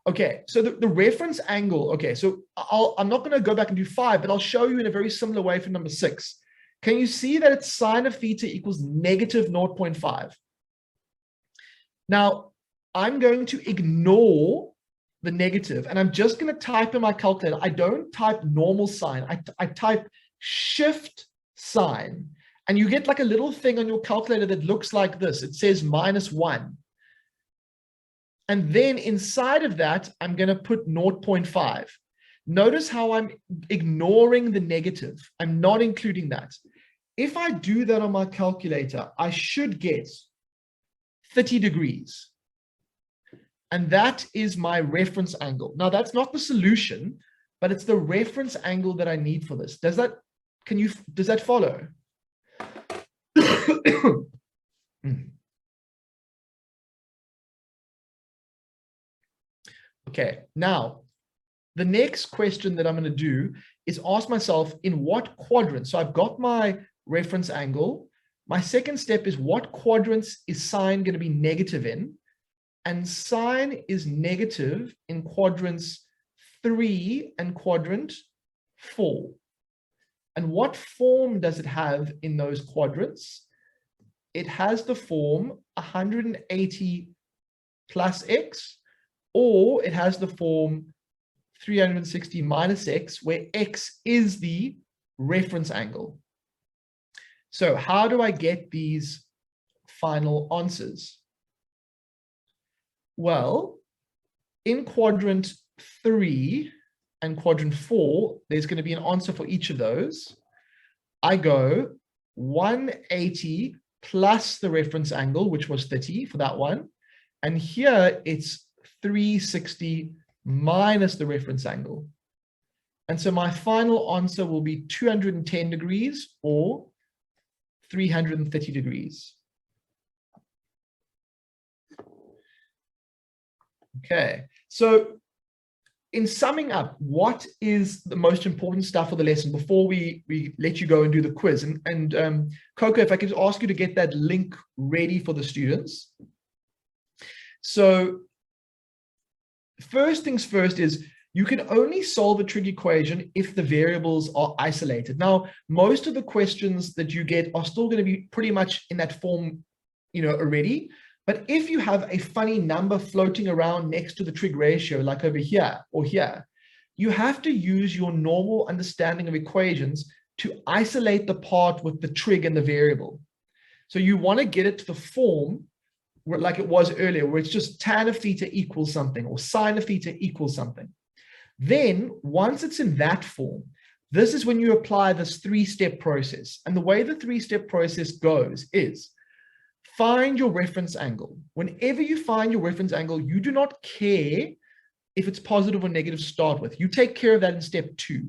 Okay, so the reference angle, okay, so I'm not going to go back and do 5, but I'll show you in a very similar way for number 6. Can you see that it's sine of theta equals negative 0.5? Now, I'm going to ignore the negative, and I'm just going to type in my calculator. I don't type normal sine. I type shift sine, and you get like a little thing on your calculator that looks like this. It says -1. And then inside of that, I'm going to put 0.5. Notice how I'm ignoring the negative. I'm not including that. If I do that on my calculator, I should get 30 degrees. And that is my reference angle. Now, that's not the solution, but it's the reference angle that I need for this. Does that follow? Okay, now, the next question that I'm going to do is ask myself in what quadrant. So I've got my reference angle. My second step is what quadrants is sine going to be negative in? And sine is negative in quadrants 3 and quadrant 4. And what form does it have in those quadrants? It has the form 180 plus x, or it has the form 360 minus x, where x is the reference angle. So how do I get these final answers? Well, in quadrant 3 and quadrant 4, there's going to be an answer for each of those. I go 180 plus the reference angle, which was 30 for that one. And here it's 360 minus the reference angle. And so my final answer will be 210 degrees or 330 degrees. Okay, so in summing up, what is the most important stuff for the lesson before we let you go and do the quiz? And Coco, if I could ask you to get that link ready for the students. So first things first is you can only solve a trig equation if the variables are isolated. Now, most of the questions that you get are still going to be pretty much in that form, already. But if you have a funny number floating around next to the trig ratio, like over here or here, you have to use your normal understanding of equations to isolate the part with the trig and the variable. So you want to get it to the form like it was earlier, where it's just tan of theta equals something or sine of theta equals something. Then once it's in that form, this is when you apply this 3-step process. And the way the 3-step process goes is find your reference angle. Whenever you find your reference angle, you do not care if it's positive or negative to start with. You take care of that in step 2.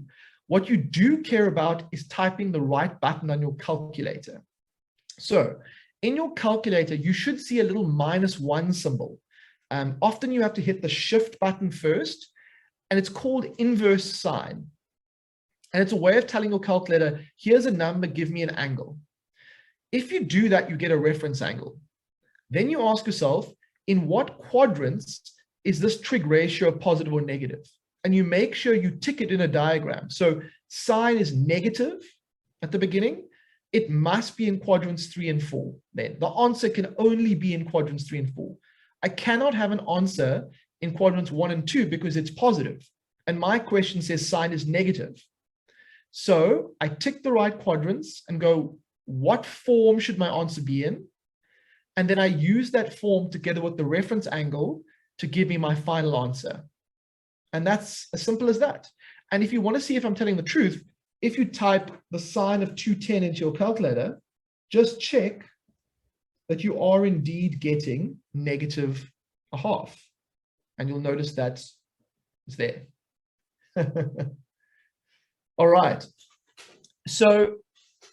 What you do care about is typing the right button on your calculator. So in your calculator, you should see a little -1 symbol. Often you have to hit the shift button first, and it's called inverse sine. And it's a way of telling your calculator, here's a number, give me an angle. If you do that, you get a reference angle. Then you ask yourself, in what quadrants is this trig ratio positive or negative? And you make sure you tick it in a diagram. So sine is negative at the beginning. It must be in quadrants 3 and 4. Then the answer can only be in quadrants 3 and 4. I cannot have an answer in quadrants 1 and 2 because it's positive. And my question says sine is negative. So I tick the right quadrants and go, what form should my answer be in? And then I use that form together with the reference angle to give me my final answer. And that's as simple as that. And if you want to see if I'm telling the truth, if you type the sine of 210 into your calculator, just check that you are indeed getting -1/2. And you'll notice that it's there. All right. So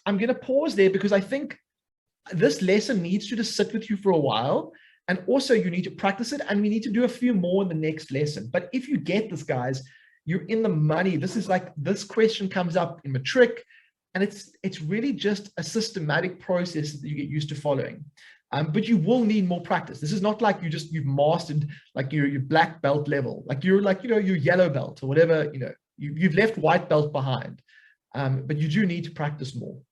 I'm going to pause there because I think this lesson needs to just sit with you for a while. And also you need to practice it, and we need to do a few more in the next lesson. But if you get this, guys, you're in the money. This is like, this question comes up in matric, and it's really just a systematic process that you get used to following. But you will need more practice. This is not like you've mastered like your black belt level, like you're like, your yellow belt or whatever, you've left white belt behind. But you do need to practice more.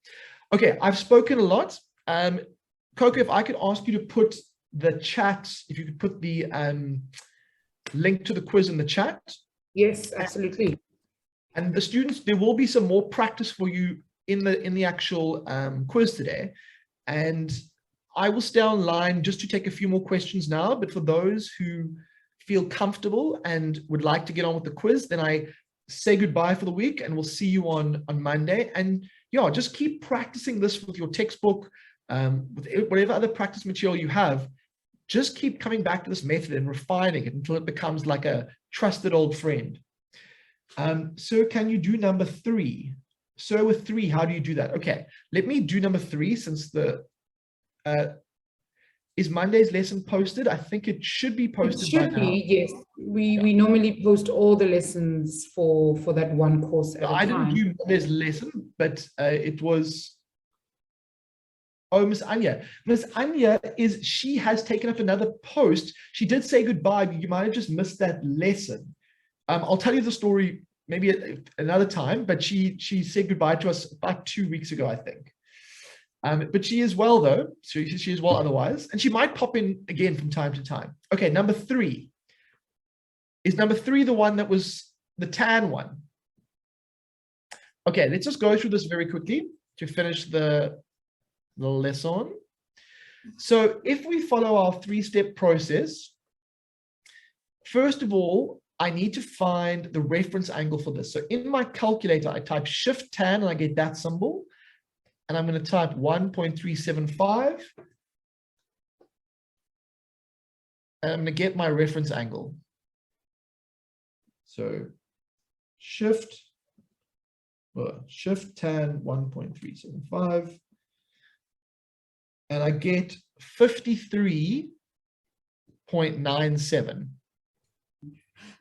Okay, I've spoken a lot. Coco, if I could ask you to put the chat, if you could put the link to the quiz in the chat. Yes, absolutely. And the students, there will be some more practice for you in the actual quiz today. And I will stay online just to take a few more questions now. But for those who feel comfortable and would like to get on with the quiz, then I say goodbye for the week, and we'll see you on Monday. And yeah, just keep practicing this with your textbook, with whatever other practice material you have. Just keep coming back to this method and refining it until it becomes like a trusted old friend. So can you do number 3? So with 3, how do you do that? Okay, let me do number 3 since the, is Monday's lesson posted? I think it should be posted. It should be, yes. We normally post all the lessons for that one course at a time. I didn't do Monday's lesson, but it was, oh, Miss Anya. Miss Anya she has taken up another post. She did say goodbye, but you might have just missed that lesson. I'll tell you the story maybe another time, but she said goodbye to us about 2 weeks ago, I think. But she is well, though. So she is well otherwise. And she might pop in again from time to time. Okay, number 3. Is number 3 the one that was the tan one? Okay, let's just go through this very quickly to finish the lesson. So if we follow our 3-step process, first of all, I need to find the reference angle for this. So in my calculator, I type shift tan and I get that symbol. And I'm going to type 1.375. And I'm going to get my reference angle. So shift tan 1.375. And I get 53.97.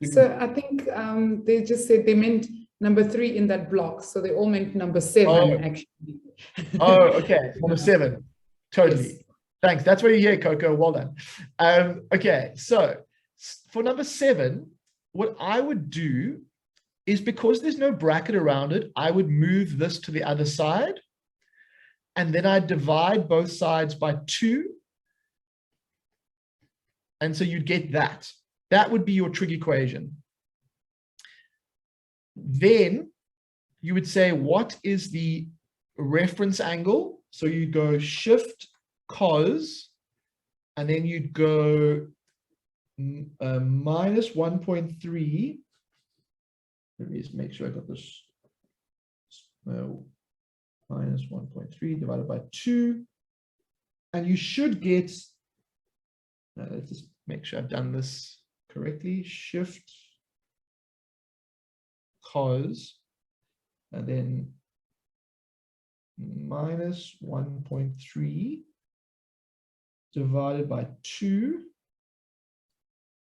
So I think they just said they meant number 3 in that block. So they all meant number 7, actually. Oh, okay. Number 7. Totally. Yes. Thanks. That's what you hear, Coco. Well done. Okay. So for number 7, what I would do is, because there's no bracket around it, I would move this to the other side. And then I divide both sides by 2. And so you'd get that. That would be your trig equation. Then you would say, what is the reference angle? So you go shift cos, and then you'd go minus 1.3. Let me just make sure I got this. Minus 1.3 divided by 2. And you should get, let's just make sure I've done this correctly. Shift cos, and then minus 1.3 divided by 2.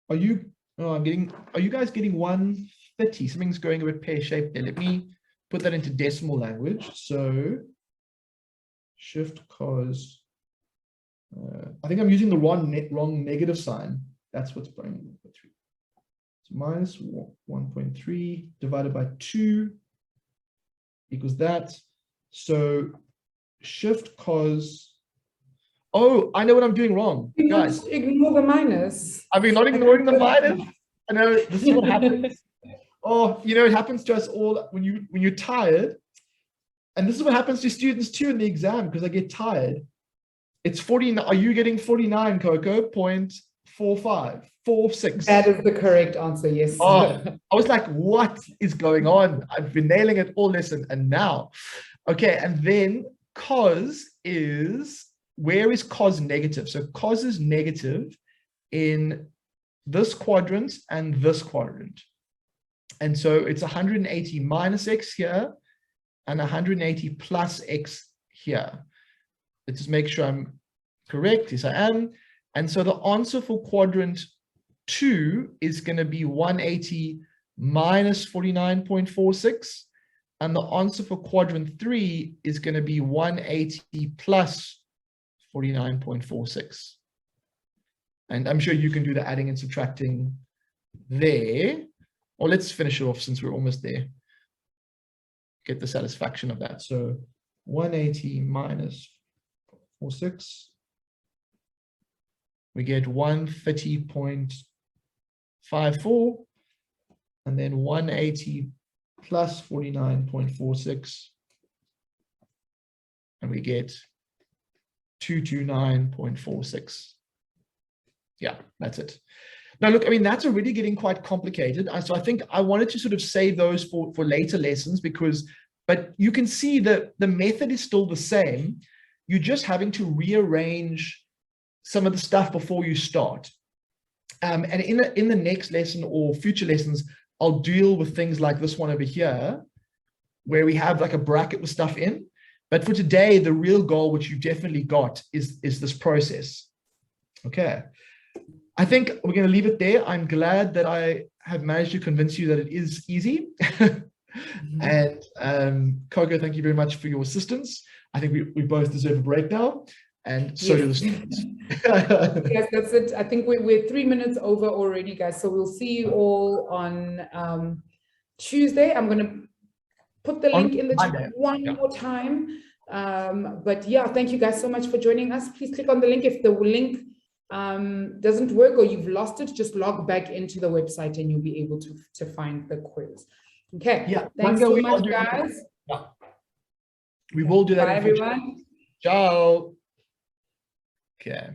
Are you guys getting 130? Something's going a bit pear-shaped there. Let me put that into decimal language. So shift cos, I think I'm using the wrong negative sign. That's what's bringing the 3. So minus 1.3 divided by 2 equals that. So shift cos, oh, I know what I'm doing wrong, guys. Ignore the minus. Are we not ignoring the minus? I know this is what happens. Oh, you know, it happens to us all when you're tired. And this is what happens to students too in the exam because they get tired. It's 49. Are you getting 49, Coco? 0.4546. That is the correct answer, yes. Oh, I was like, what is going on? I've been nailing it all lesson and now. Okay, and then cos is, where is cos negative? So cos is negative in this quadrant and this quadrant. And so it's 180 minus x here and 180 plus x here. Let's just make sure I'm correct. Yes, I am. And so the answer for quadrant 2 is going to be 180 minus 49.46. And the answer for quadrant 3 is going to be 180 plus 49.46. And I'm sure you can do the adding and subtracting there. Or let's finish it off since we're almost there. Get the satisfaction of that. So 180 minus 46. We get 130.54. And then 180 plus 49.46. And we get 229.46. Yeah, that's it. Now, look, I mean, that's already getting quite complicated. So I think I wanted to sort of save those for later lessons but you can see that the method is still the same. You're just having to rearrange some of the stuff before you start. And in the next lesson or future lessons, I'll deal with things like this one over here, where we have like a bracket with stuff in. But for today, the real goal, which you definitely got, is this process. Okay. I think we're going to leave it there. I'm glad that I have managed to convince you that it is easy. And Coco, thank you very much for your assistance. I think we both deserve a break now. And so do the students. Yes, that's it. I think we're 3 minutes over already, guys. So we'll see you all on Tuesday. I'm going to put the link in the chat one more time. But yeah, thank you guys so much for joining us. Please click on the link. If the link doesn't work or you've lost it, just log back into the website and you'll be able to find the quiz. Okay. Yeah. Thanks so much, guys. Yeah. We will do that. Bye, everyone. Ciao. Okay.